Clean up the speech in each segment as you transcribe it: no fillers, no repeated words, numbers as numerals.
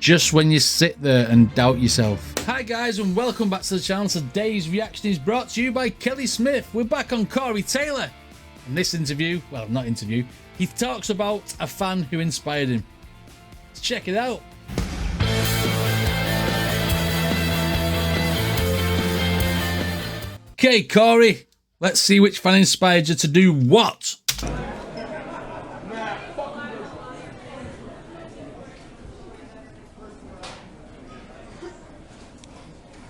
just when you sit there and doubt yourself. Hi guys, and welcome back to the channel. Today's reaction is brought to you by Kelly Smith. We're back on Corey Taylor. In this interview, well, not interview, he talks about a fan who inspired him. Let's check it out. Okay, Corey, let's see which fan inspired you to do what?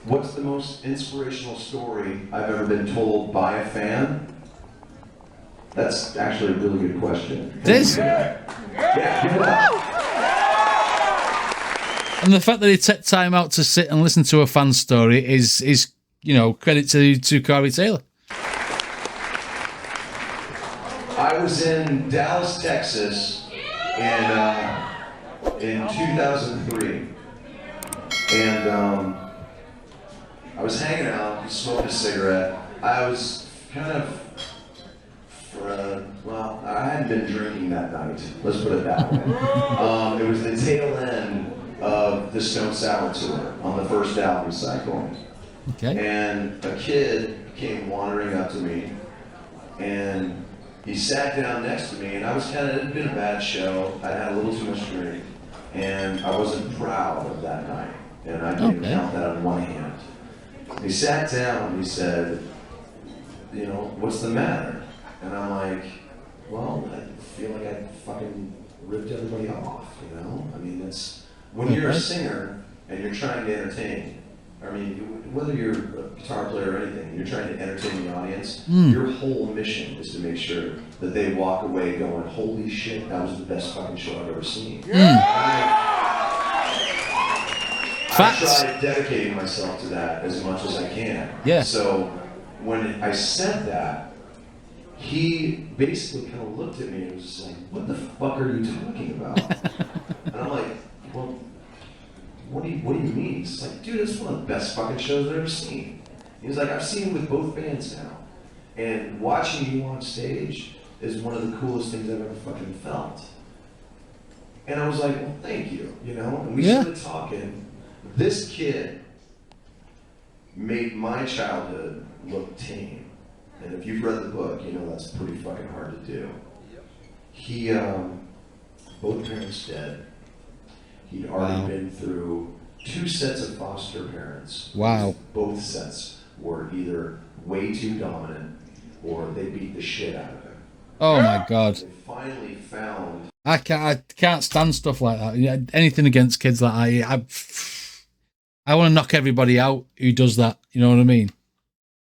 What's the most inspirational story I've ever been told by a fan? That's actually a really good question. This? Yeah, give it up. And the fact that he took time out to sit and listen to a fan story is you know, credit to Corey Taylor. I was in Dallas, Texas in 2003. And I was hanging out, smoking a cigarette. I was kind of, well, I hadn't been drinking that night. Let's put it that way. It was the tail end of the Stone Sour tour on the first album cycle. Okay. And a kid came wandering up to me, and he sat down next to me, and I was kind of, it had been a bad show. I had a little too much drink, and I wasn't proud of that night. And I didn't count that on one hand. He sat down and he said, you know, what's the matter? And I'm like, well, I feel like I fucking ripped everybody off, you know? I mean, it's, when you're a singer and you're trying to entertain, I mean, whether you're a guitar player or anything, you're trying to entertain the audience, your whole mission is to make sure that they walk away going, holy shit, that was the best fucking show I've ever seen. I try dedicating myself to that as much as I can. Yeah. So when I said that, he basically kind of looked at me and was just like, what the fuck are you talking about? And I'm like, well, what do you mean? He's like, dude, this is one of the best fucking shows I've ever seen. He was like, I've seen it with both bands now. And watching you on stage is one of the coolest things I've ever fucking felt. And I was like, well, thank you, you know? And we started talking. This kid made my childhood look tame. And if you've read the book, you know that's pretty fucking hard to do. He, both parents dead. He'd already been through 2 sets of foster parents. Wow. Both sets were either way too dominant or they beat the shit out of him. Oh my God. They finally found... I can't stand stuff like that. Yeah, anything against kids like that. I want to knock everybody out who does that. You know what I mean?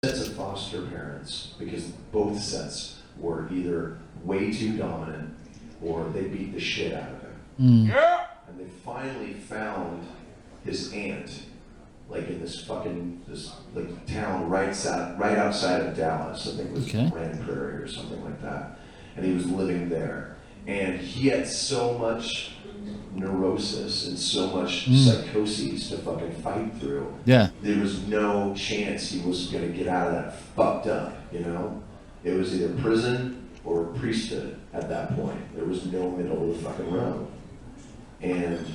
Sets of foster parents, because both sets were either way too dominant or they beat the shit out of him. And they finally found his aunt, like in this like town right outside of Dallas. I think it was Grand Prairie or something like that. And he was living there. And he had so much neurosis and so much psychoses to fucking fight through. Yeah. There was no chance he was gonna get out of that fucked up, you know? It was either prison or priesthood at that point. There was no middle of the fucking road. And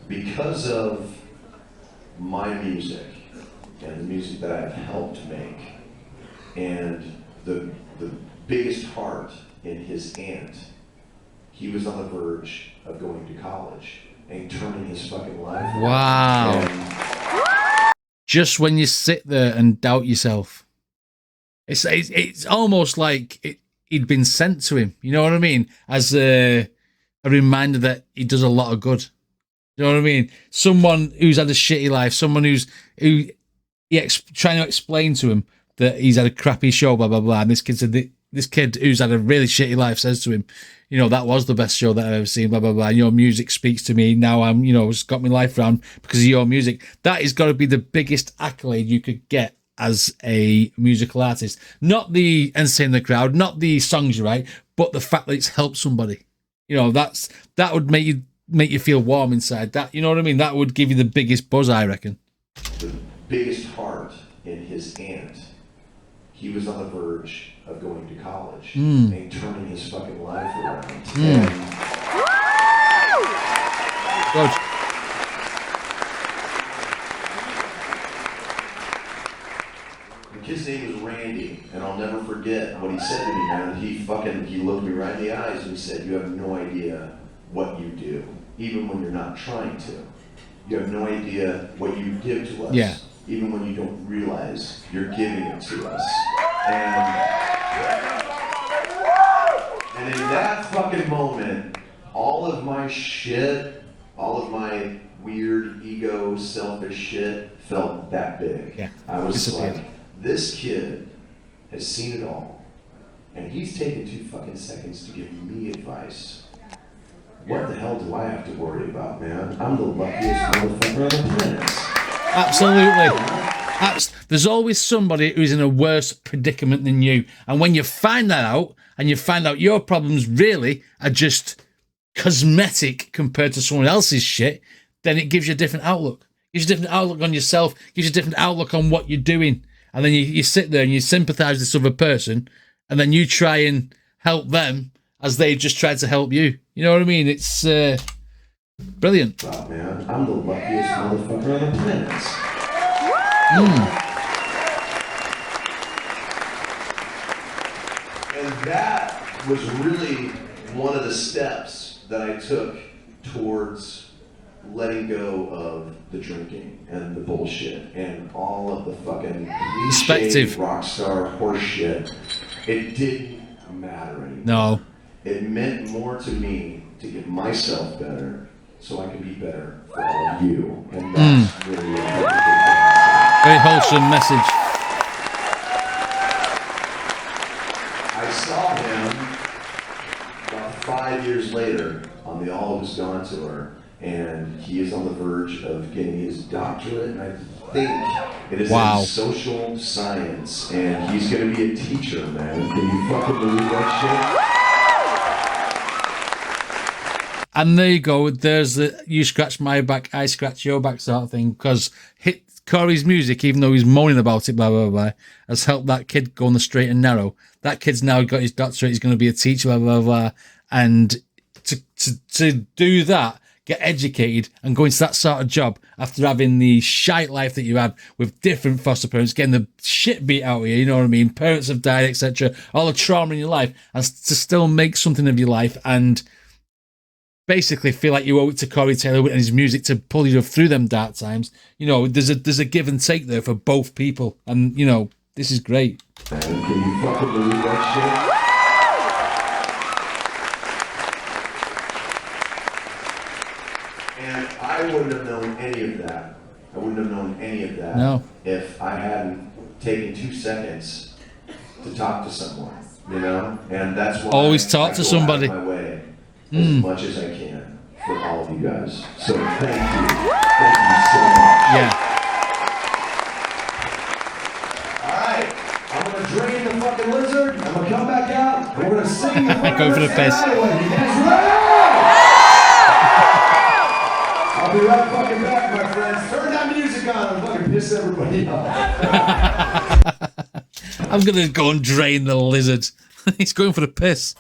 because of my music and the music that I've helped make and the biggest heart in his aunt, he was on the verge of going to college and turning his fucking life around. Wow. Just when you sit there and doubt yourself. It's almost like he'd been sent to him. You know what I mean? As a reminder that he does a lot of good. You know what I mean? Someone who's had a shitty life, someone who trying to explain to him that he's had a crappy show, blah, blah, blah. And this kid said, this kid who's had a really shitty life says to him, you know, that was the best show that I've ever seen, blah, blah, blah. Your music speaks to me. Now I'm, you know, it's got my life around because of your music. That has got to be the biggest accolade you could get as a musical artist. Not the entertain the crowd, not the songs you write, but the fact that it's helped somebody. You know, that would make you feel warm inside. That, you know what I mean? That would give you the biggest buzz, I reckon. The biggest heart in his aunt. He was on the verge of going to college and turning his fucking life around. Good. never forget what he said to me, man. He looked me right in the eyes and he said, "You have no idea what you do, even when you're not trying to. You have no idea what you give to us, even when you don't realize you're giving it to us." And in that fucking moment, all of my shit, all of my weird ego, selfish shit felt that big. Yeah. I was like, this kid has seen it all, and he's taken 2 fucking seconds to give me advice. What the hell do I have to worry about, man? I'm the luckiest motherfucker on the planet. Absolutely. There's always somebody who's in a worse predicament than you. And when you find that out, and you find out your problems really are just cosmetic compared to someone else's shit, then it gives you a different outlook. It gives you a different outlook on yourself, gives you a different outlook on what you're doing. And then you sit there and you sympathize with this other person, and then you try and help them as they just tried to help you. You know what I mean? It's brilliant. Oh, man, I'm the luckiest motherfucker on the planet. And that was really one of the steps that I took towards letting go of the drinking and the bullshit and all of the fucking cliche rock star horse shit. It didn't matter anymore. No. It meant more to me to get myself better so I can be better for all of you. And that's really a very wholesome message. I saw him about 5 years later on the All Was Gone tour, and he is on the verge of getting his doctorate, and I think it is in social science, and he's going to be a teacher, man. Can you fucking believe that shit? And there you go. There's the you scratch my back, I scratch your back sort of thing. Because Corey's music, even though he's moaning about it, blah, blah, blah, has helped that kid go on the straight and narrow. That kid's now got his doctorate. He's going to be a teacher, blah, blah, blah. And to do that, get educated and go into that sort of job after having the shite life that you have with different foster parents, getting the shit beat out of you, you know what I mean? Parents have died, etc. All the trauma in your life, and to still make something of your life and basically feel like you owe it to Corey Taylor and his music to pull you through them dark times. You know, there's a give and take there for both people, and you know, this is great. Man, can you fucking believe that shit? And I wouldn't have known any of that. I wouldn't have known any of that if I hadn't taken 2 seconds to talk to someone, you know? And that's why always talk to somebody. Out of my way as much as I can for all of you guys. So thank you. Thank you so much. Yeah. Alright, I'm gonna drain the fucking lizard, I'm gonna come back out, we're gonna sing the fucking Go for the piss. I'll be right fucking back, my friends. Turn that music on and fucking piss everybody off. I'm gonna go and drain the lizard. He's going for the piss.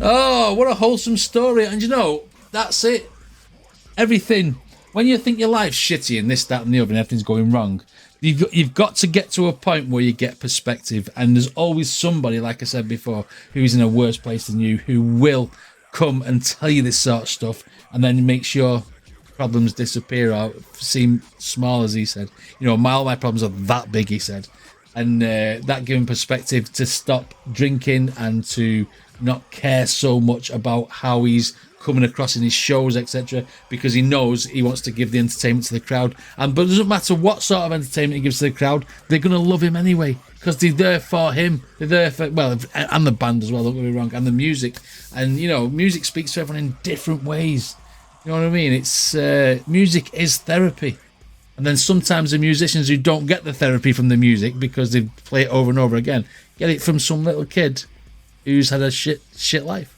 Oh, what a wholesome story. And you know, that's it. Everything. When you think your life's shitty and this, that, and the other, and everything's going wrong, you've got to get to a point where you get perspective. And there's always somebody, like I said before, who's in a worse place than you, who will come and tell you this sort of stuff, and then make sure problems disappear or seem small, as he said. You know, all my problems are that big, he said. And that gave him perspective to stop drinking and to not care so much about how he's coming across in his shows, etc., because he knows he wants to give the entertainment to the crowd. But it doesn't matter what sort of entertainment he gives to the crowd, they're going to love him anyway, because they're there for him. They're there for, well, and the band as well, don't get me wrong, and the music. And, you know, music speaks to everyone in different ways. You know what I mean? It's music is therapy. And then sometimes the musicians who don't get the therapy from the music because they play it over and over again, get it from some little kid who's had a shit life.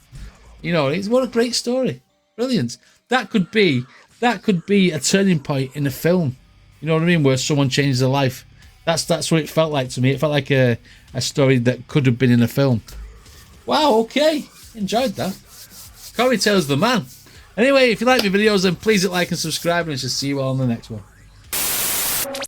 You know, what a great story. Brilliant. That could be a turning point in a film. You know what I mean? Where someone changes their life. That's what it felt like to me. It felt like a story that could have been in a film. Wow, okay. Enjoyed that. Corey Taylor's the man. Anyway, if you like my videos, then please hit like and subscribe, and I shall see you all on the next one.